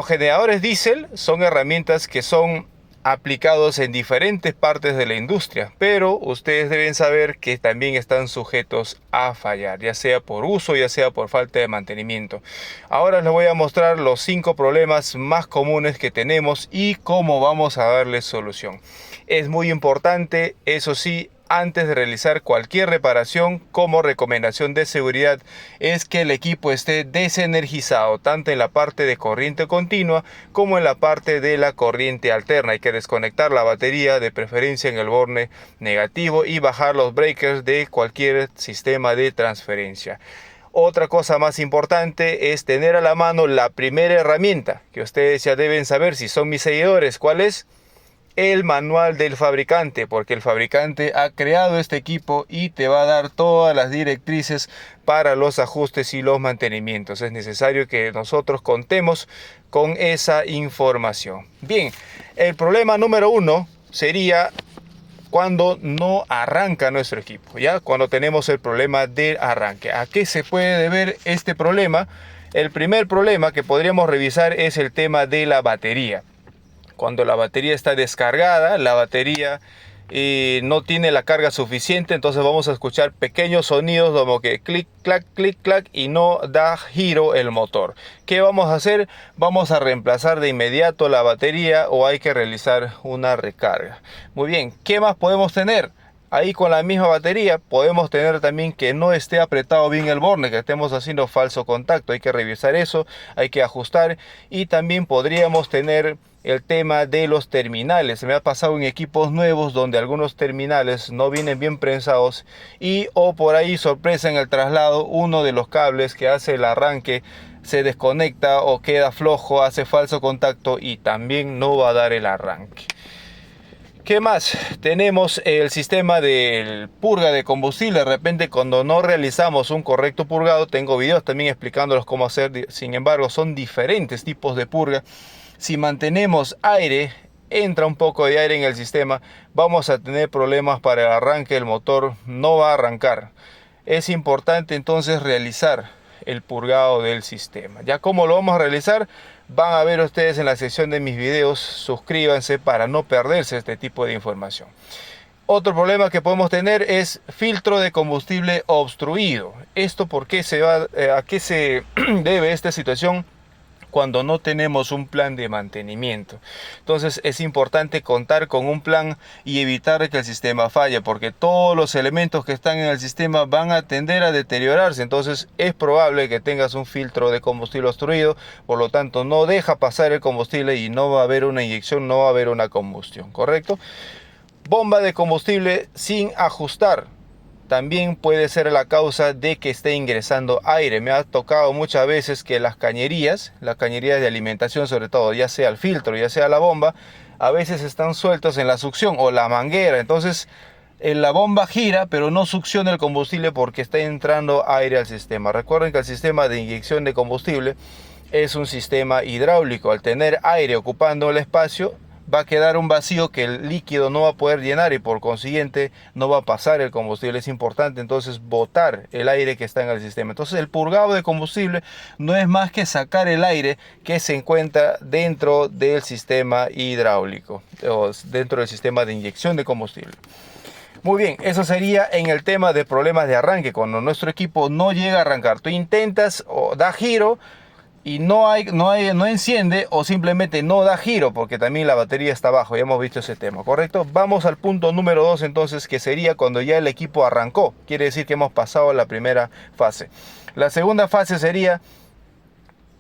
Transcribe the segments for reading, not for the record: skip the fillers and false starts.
Los generadores diésel son herramientas que son aplicados en diferentes partes de la industria, pero ustedes deben saber que también están sujetos a fallar, ya sea por uso, ya sea por falta de mantenimiento. Ahora les voy a mostrar los 5 problemas más comunes que tenemos y cómo vamos a darles solución. Es muy importante, eso sí, antes de realizar cualquier reparación, como recomendación de seguridad, es que el equipo esté desenergizado, tanto en la parte de corriente continua como en la parte de la corriente alterna. Hay que desconectar la batería, de preferencia en el borne negativo, y bajar los breakers de cualquier sistema de transferencia. Otra cosa más importante es tener a la mano la primera herramienta, que ustedes ya deben saber si son mis seguidores. ¿Cuál es? El manual del fabricante, porque el fabricante ha creado este equipo y te va a dar todas las directrices para los ajustes y los mantenimientos. Es necesario que nosotros contemos con esa información. Bien, el problema número 1 sería cuando no arranca nuestro equipo, ¿ya? Cuando tenemos el problema del arranque. ¿A qué se puede deber este problema? El primer problema que podríamos revisar es el tema de la batería. Cuando la batería está descargada, la batería no tiene la carga suficiente, entonces vamos a escuchar pequeños sonidos como que clic, clac, y no da giro el motor. ¿Qué vamos a hacer? Vamos a reemplazar de inmediato la batería o hay que realizar una recarga. Muy bien, ¿qué más podemos tener? Ahí con la misma batería podemos tener también que no esté apretado bien el borne, que estemos haciendo falso contacto. Hay que revisar eso, hay que ajustar, y también podríamos tener el tema de los terminales. Se me ha pasado en equipos nuevos donde algunos terminales no vienen bien prensados o por ahí, sorpresa, en el traslado uno de los cables que hace el arranque se desconecta o queda flojo, hace falso contacto y también no va a dar el arranque. ¿Qué más? Tenemos el sistema de purga de combustible. De repente, cuando no realizamos un correcto purgado, tengo videos también explicándolos cómo hacer. Sin embargo, son diferentes tipos de purga. Si mantenemos aire, entra un poco de aire en el sistema, vamos a tener problemas para el arranque. El motor no va a arrancar. Es importante entonces realizar el purgado del sistema. ¿Ya cómo lo vamos a realizar? Van a ver ustedes en la sección de mis videos. Suscríbanse para no perderse este tipo de información. Otro problema que podemos tener es filtro de combustible obstruido. ¿Esto por qué a qué se debe esta situación? Cuando no tenemos un plan de mantenimiento. Entonces es importante contar con un plan y evitar que el sistema falle, porque todos los elementos que están en el sistema van a tender a deteriorarse. Entonces es probable que tengas un filtro de combustible obstruido, por lo tanto no deja pasar el combustible y no va a haber una inyección, no va a haber una combustión, ¿correcto? Bomba de combustible sin ajustar también puede ser la causa de que esté ingresando aire. Me ha tocado muchas veces que las cañerías de alimentación, sobre todo, ya sea el filtro, ya sea la bomba, a veces están sueltos en la succión o la manguera. Entonces la bomba gira, pero no succiona el combustible porque está entrando aire al sistema. Recuerden que el sistema de inyección de combustible es un sistema hidráulico. Al tener aire ocupando el espacio, va a quedar un vacío que el líquido no va a poder llenar y por consiguiente no va a pasar el combustible. Es importante entonces botar el aire que está en el sistema. Entonces el purgado de combustible no es más que sacar el aire que se encuentra dentro del sistema hidráulico o dentro del sistema de inyección de combustible. Muy bien, eso sería en el tema de problemas de arranque. Cuando nuestro equipo no llega a arrancar, tú intentas o da giro y no enciende, o simplemente no da giro porque también la batería está abajo. Ya hemos visto ese tema, ¿correcto? Vamos al punto número 2 entonces, que sería cuando ya el equipo arrancó. Quiere decir que hemos pasado la primera fase. La segunda fase sería,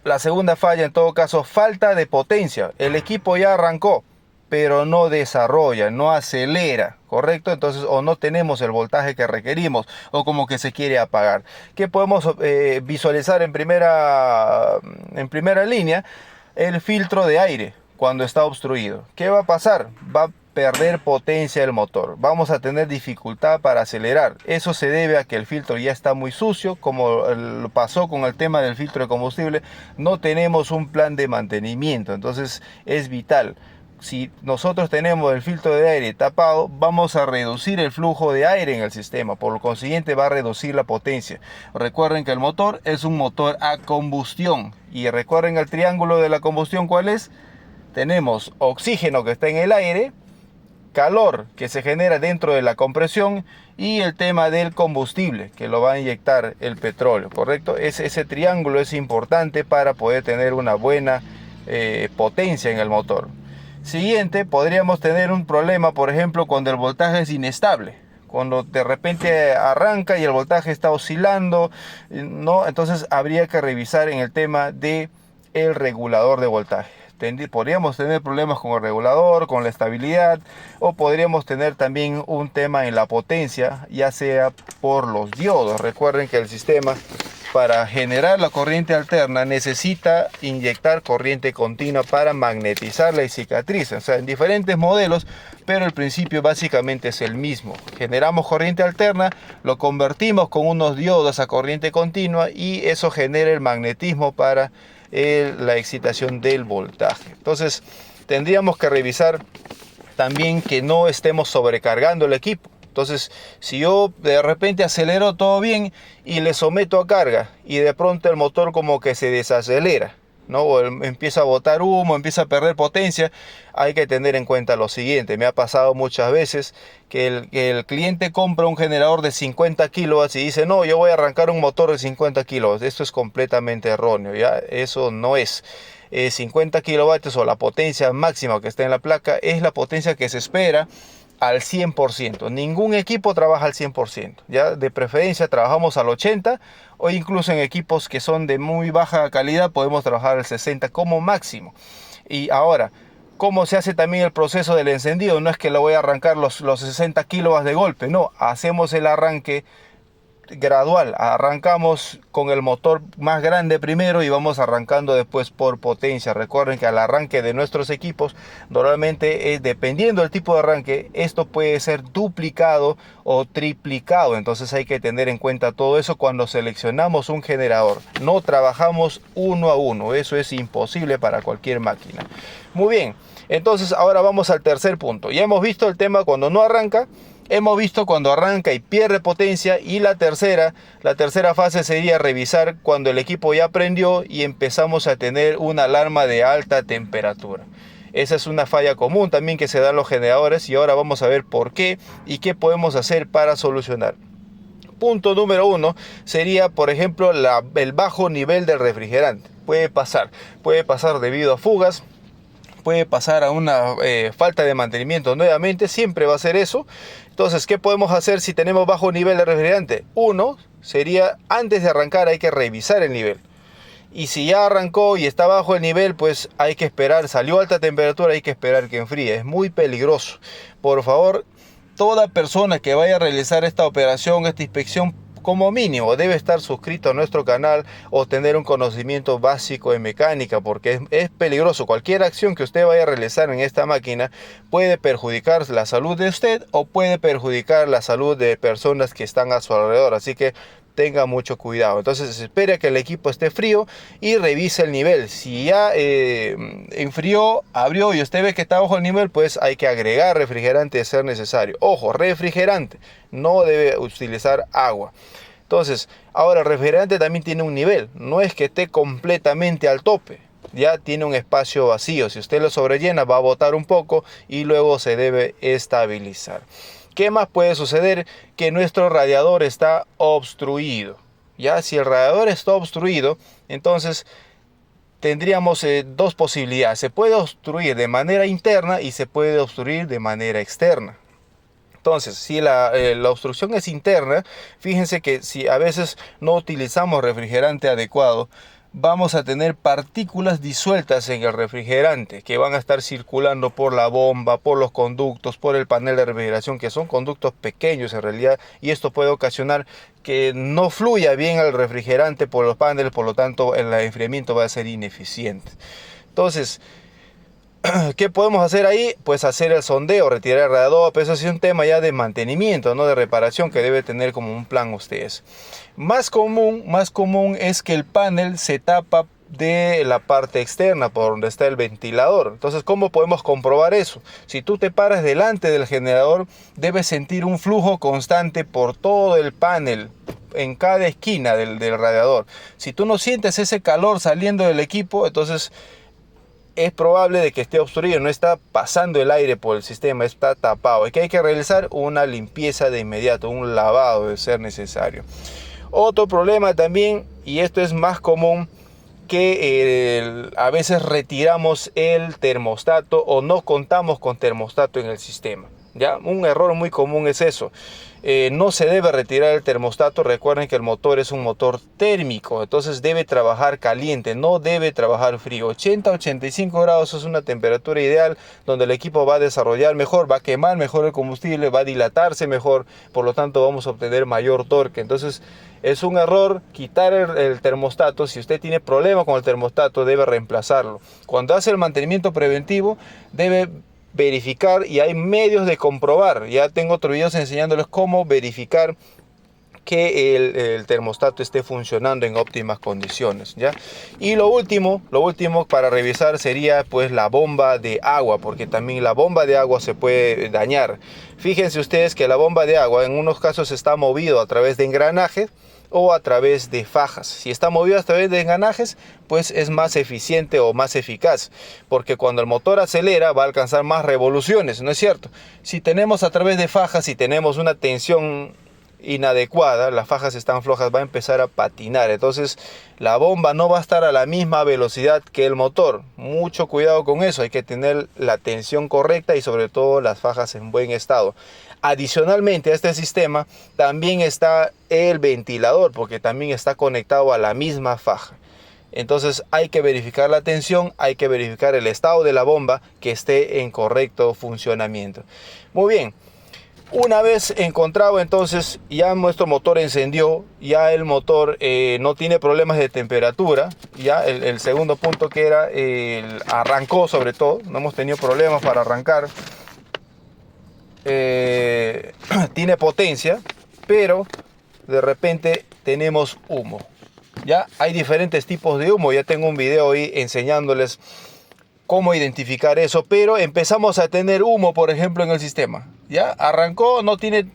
la segunda falla en todo caso, falta de potencia. El equipo ya arrancó, pero no desarrolla, no acelera, ¿correcto? Entonces, o no tenemos el voltaje que requerimos, o como que se quiere apagar. ¿Qué podemos visualizar en primera línea? El filtro de aire, cuando está obstruido. ¿Qué va a pasar? Va a perder potencia el motor. Vamos a tener dificultad para acelerar. Eso se debe a que el filtro ya está muy sucio, como pasó con el tema del filtro de combustible. No tenemos un plan de mantenimiento, entonces es vital si nosotros tenemos el filtro de aire tapado, vamos a reducir el flujo de aire en el sistema, por lo consiguiente va a reducir la potencia. Recuerden que el motor es un motor a combustión, y recuerden el triángulo de la combustión, ¿cuál es? Tenemos oxígeno que está en el aire, calor que se genera dentro de la compresión y el tema del combustible que lo va a inyectar el petróleo, ¿correcto? Ese triángulo es importante para poder tener una buena potencia en el motor. Siguiente, podríamos tener un problema, por ejemplo, cuando el voltaje es inestable. Cuando de repente arranca y el voltaje está oscilando, ¿no? Entonces habría que revisar en el tema de el regulador de voltaje. Podríamos tener problemas con el regulador, con la estabilidad, o podríamos tener también un tema en la potencia, ya sea por los diodos. Recuerden que el sistema, para generar la corriente alterna, necesita inyectar corriente continua para magnetizar la cicatriz. O sea, en diferentes modelos, pero el principio básicamente es el mismo. Generamos corriente alterna, lo convertimos con unos diodos a corriente continua y eso genera el magnetismo para la excitación del voltaje. Entonces tendríamos que revisar también que no estemos sobrecargando el equipo. Entonces, si yo de repente acelero todo bien y le someto a carga y de pronto el motor como que se desacelera, ¿no? O empieza a botar humo, empieza a perder potencia, hay que tener en cuenta lo siguiente. Me ha pasado muchas veces que el cliente compra un generador de 50 kilowatts y dice, no, yo voy a arrancar un motor de 50 kilowatts. Esto es completamente erróneo, ¿ya? Eso no es. 50 kilovatios o la potencia máxima que está en la placa es la potencia que se espera al 100%. Ningún equipo trabaja al 100%. Ya de preferencia trabajamos al 80%, o incluso en equipos que son de muy baja calidad podemos trabajar al 60% como máximo. Y ahora, ¿cómo se hace también el proceso del encendido? No es que le voy a arrancar los 60 kilowatts de golpe, no. Hacemos el arranque gradual. Arrancamos con el motor más grande primero y vamos arrancando después por potencia. Recuerden que al arranque de nuestros equipos normalmente dependiendo del tipo de arranque, esto puede ser duplicado o triplicado. Entonces hay que tener en cuenta todo eso cuando seleccionamos un generador. No trabajamos uno a uno, eso es imposible para cualquier máquina. Muy bien, entonces ahora vamos al tercer punto. Ya hemos visto el tema cuando no arranca. Hemos visto cuando arranca y pierde potencia, y la tercera fase sería revisar cuando el equipo ya prendió y empezamos a tener una alarma de alta temperatura. Esa es una falla común también que se da en los generadores, y ahora vamos a ver por qué y qué podemos hacer para solucionar. Punto número 1 sería, por ejemplo, el bajo nivel del refrigerante. Puede pasar debido a fugas. Puede pasar a una falta de mantenimiento nuevamente, siempre va a ser eso. Entonces, ¿qué podemos hacer si tenemos bajo nivel de refrigerante? Uno sería, antes de arrancar hay que revisar el nivel. Y si ya arrancó y está bajo el nivel, pues hay que esperar, salió a alta temperatura, hay que esperar que enfríe. Es muy peligroso. Por favor, toda persona que vaya a realizar esta operación, esta inspección, como mínimo debe estar suscrito a nuestro canal o tener un conocimiento básico en mecánica, porque es peligroso. Cualquier acción que usted vaya a realizar en esta máquina puede perjudicar la salud de usted o puede perjudicar la salud de personas que están a su alrededor, así que tenga mucho cuidado. Entonces espere a que el equipo esté frío y revise el nivel. Si ya enfrió, abrió y usted ve que está bajo el nivel, pues hay que agregar refrigerante de ser necesario. Ojo, refrigerante, no debe utilizar agua. Entonces, ahora el refrigerante también tiene un nivel, no es que esté completamente al tope. Ya tiene un espacio vacío. Si usted lo sobrellena, va a botar un poco y luego se debe estabilizar. ¿Qué más puede suceder? Que nuestro radiador está obstruido. Ya, si el radiador está obstruido, entonces tendríamos dos posibilidades. Se puede obstruir de manera interna y se puede obstruir de manera externa. Entonces, si la obstrucción es interna, fíjense que si a veces no utilizamos refrigerante adecuado, vamos a tener partículas disueltas en el refrigerante que van a estar circulando por la bomba, por los conductos, por el panel de refrigeración, que son conductos pequeños en realidad, y esto puede ocasionar que no fluya bien el refrigerante por los paneles, por lo tanto el enfriamiento va a ser ineficiente. Entonces, ¿qué podemos hacer ahí? Pues hacer el sondeo, retirar el radiador, pero eso es un tema ya de mantenimiento, no de reparación, que debe tener como un plan ustedes. Más común es que el panel se tapa de la parte externa por donde está el ventilador. Entonces, ¿cómo podemos comprobar eso? Si tú te paras delante del generador, debes sentir un flujo constante por todo el panel, en cada esquina del radiador. Si tú no sientes ese calor saliendo del equipo, entonces es probable de que esté obstruido, no está pasando el aire por el sistema, está tapado. Y que hay que realizar una limpieza de inmediato, un lavado de ser necesario. Otro problema también, y esto es más común, que a veces retiramos el termostato o no contamos con termostato en el sistema. ¿Ya? Un error muy común es eso. No se debe retirar el termostato. Recuerden que el motor es un motor térmico, entonces debe trabajar caliente, no debe trabajar frío. 80-85 grados es una temperatura ideal donde el equipo va a desarrollar mejor, va a quemar mejor el combustible, va a dilatarse mejor, por lo tanto vamos a obtener mayor torque. Entonces es un error quitar el termostato. Si usted tiene problema con el termostato, debe reemplazarlo. Cuando hace el mantenimiento preventivo, debe verificar, y hay medios de comprobar. Ya tengo otros videos enseñándoles cómo verificar que el termostato esté funcionando en óptimas condiciones, ¿ya? Y lo último para revisar sería pues la bomba de agua, porque también la bomba de agua se puede dañar. Fíjense ustedes que la bomba de agua en unos casos está movido a través de engranajes o a través de fajas. Si está movido a través de engranajes, pues es más eficiente o más eficaz, porque cuando el motor acelera va a alcanzar más revoluciones, ¿no es cierto? Si tenemos a través de fajas, si tenemos una tensión inadecuada, las fajas están flojas, va a empezar a patinar, entonces la bomba no va a estar a la misma velocidad que el motor. Mucho cuidado con eso, hay que tener la tensión correcta y sobre todo las fajas en buen estado. Adicionalmente a este sistema también está el ventilador, porque también está conectado a la misma faja. Entonces hay que verificar la tensión, hay que verificar el estado de la bomba, que esté en correcto funcionamiento. Muy bien. Una vez encontrado, entonces ya nuestro motor encendió, ya el motor no tiene problemas de temperatura. Ya el segundo punto, que era arrancó, sobre todo, no hemos tenido problemas para arrancar. Tiene potencia, pero de repente tenemos humo. Ya hay diferentes tipos de humo, ya tengo un video ahí enseñándoles cómo identificar eso, pero empezamos a tener humo, por ejemplo, en el sistema. Ya arrancó, no tiene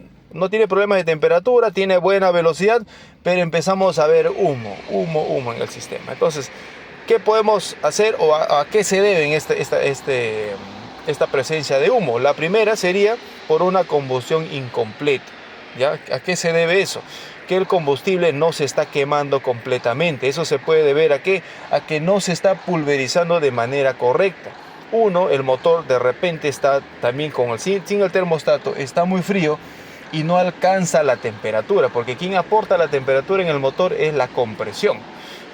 problemas de temperatura, tiene buena velocidad, pero empezamos a ver humo en el sistema. Entonces, ¿qué podemos hacer o a qué se debe esta presencia de humo? La primera sería por una combustión incompleta. ¿Ya? ¿A qué se debe eso? Que el combustible no se está quemando completamente. Eso se puede deber a que no se está pulverizando de manera correcta. El motor de repente está también sin el termostato, está muy frío y no alcanza la temperatura, porque quien aporta la temperatura en el motor es la compresión.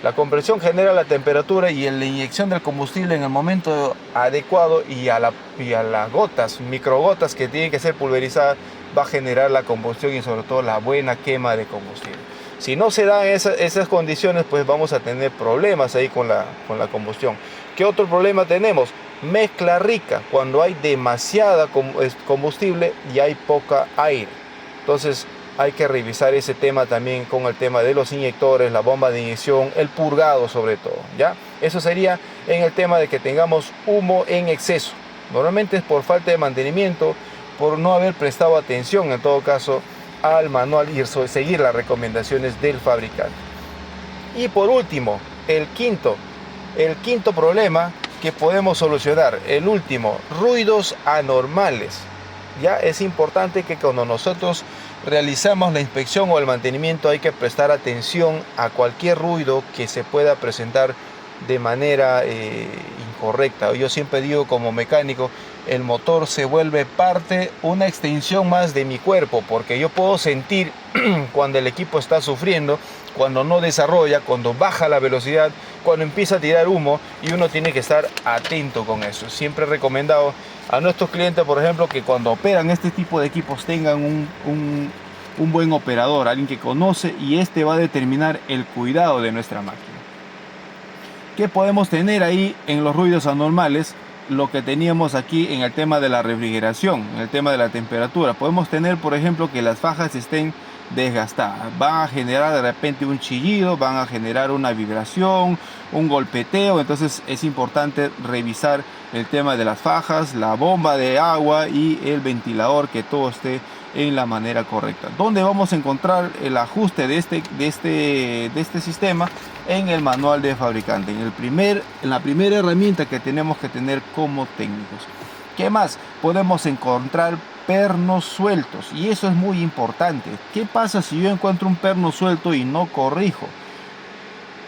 La compresión genera la temperatura y la inyección del combustible en el momento adecuado y a las gotas, microgotas que tienen que ser pulverizadas, va a generar la combustión y sobre todo la buena quema de combustible. Si no se dan esas condiciones, pues vamos a tener problemas ahí con la combustión. ¿Qué otro problema tenemos? Mezcla rica, cuando hay demasiada combustible y hay poca aire. Entonces hay que revisar ese tema también con el tema de los inyectores, la bomba de inyección, el purgado sobre todo, ¿ya? Eso sería en el tema de que tengamos humo en exceso. Normalmente es por falta de mantenimiento, por no haber prestado atención en todo caso al manual y seguir las recomendaciones del fabricante. Y por último, el quinto problema que podemos solucionar, el último, ruidos anormales. Ya es importante que cuando nosotros realizamos la inspección o el mantenimiento hay que prestar atención a cualquier ruido que se pueda presentar de manera incorrecta. Yo siempre digo, como mecánico, el motor se vuelve una extensión más de mi cuerpo, porque yo puedo sentir cuando el equipo está sufriendo, cuando no desarrolla, cuando baja la velocidad, cuando empieza a tirar humo, y uno tiene que estar atento con eso. Siempre he recomendado a nuestros clientes, por ejemplo, que cuando operan este tipo de equipos tengan un buen operador, alguien que conoce, y este va a determinar el cuidado de nuestra máquina. ¿Qué podemos tener ahí en los ruidos anormales? Lo que teníamos aquí en el tema de la refrigeración, en el tema de la temperatura. Podemos tener, por ejemplo, que las fajas estén desgastada. Van a generar de repente un chillido, van a generar una vibración, un golpeteo. Entonces es importante revisar el tema de las fajas, la bomba de agua y el ventilador, que todo esté en la manera correcta. ¿Dónde vamos a encontrar el ajuste de este sistema? En el manual de fabricante, en la primera herramienta que tenemos que tener como técnicos. ¿Qué más? Podemos encontrar pernos sueltos, y eso es muy importante. ¿Qué pasa si yo encuentro un perno suelto y no corrijo?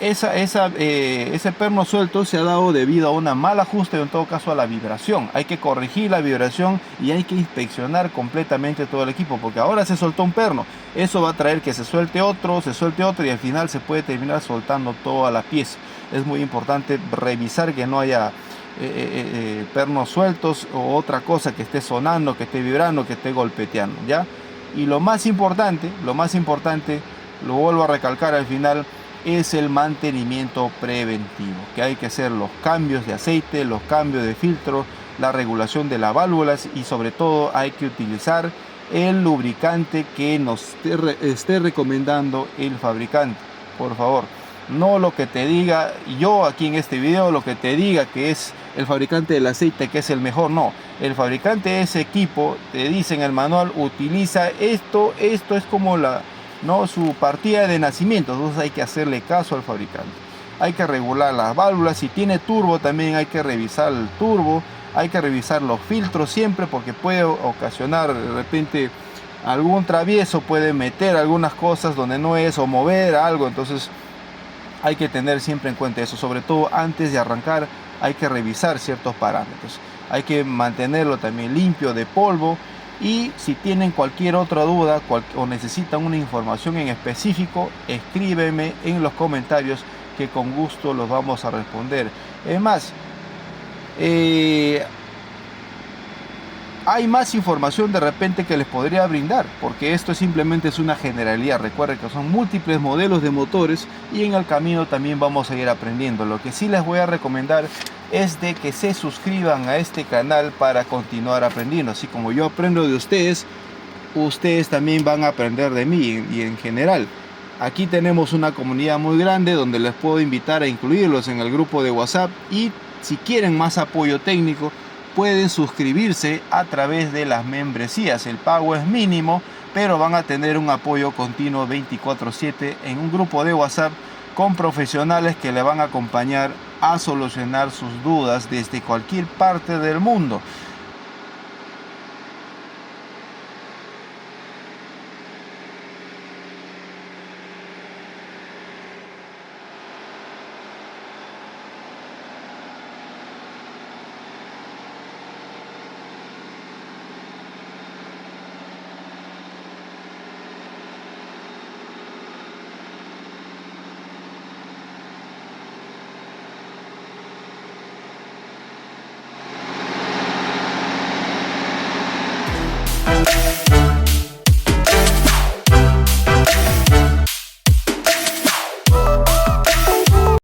Ese perno suelto se ha dado debido a un mal ajuste, o en todo caso a la vibración. Hay que corregir la vibración y hay que inspeccionar completamente todo el equipo, porque ahora se soltó un perno, eso va a traer que se suelte otro y al final se puede terminar soltando toda la pieza. Es muy importante revisar que no haya pernos sueltos o otra cosa que esté sonando, que esté vibrando, que esté golpeteando, ¿ya? Y lo más importante, lo vuelvo a recalcar al final, es el mantenimiento preventivo, que hay que hacer los cambios de aceite, los cambios de filtro, la regulación de las válvulas, y sobre todo hay que utilizar el lubricante que nos esté recomendando el fabricante. Por favor, no lo que te diga yo aquí en este video, lo que te diga que es el fabricante del aceite que es el mejor. No, el fabricante de ese equipo te dice en el manual: utiliza esto es como su partida de nacimiento. Entonces hay que hacerle caso al fabricante. Hay que regular las válvulas. Si tiene turbo, también hay que revisar el turbo. Hay que revisar los filtros siempre, porque puede ocasionar de repente algún travieso, puede meter algunas cosas donde no es, o mover algo. Entonces hay que tener siempre en cuenta eso. Sobre todo antes de arrancar hay que revisar ciertos parámetros. Hay que mantenerlo también limpio de polvo. Y si tienen cualquier otra duda o necesitan una información en específico, escríbeme en los comentarios, que con gusto los vamos a responder. Es más, hay más información de repente que les podría brindar, porque esto simplemente es una generalidad. Recuerden que son múltiples modelos de motores y en el camino también vamos a ir aprendiendo. Lo que sí les voy a recomendar es de que se suscriban a este canal para continuar aprendiendo. Así como yo aprendo de ustedes, ustedes también van a aprender de mí, y en general. Aquí tenemos una comunidad muy grande donde les puedo invitar a incluirlos en el grupo de WhatsApp, y si quieren más apoyo técnico pueden suscribirse a través de las membresías. El pago es mínimo, pero van a tener un apoyo continuo 24/7 en un grupo de WhatsApp con profesionales que le van a acompañar a solucionar sus dudas desde cualquier parte del mundo.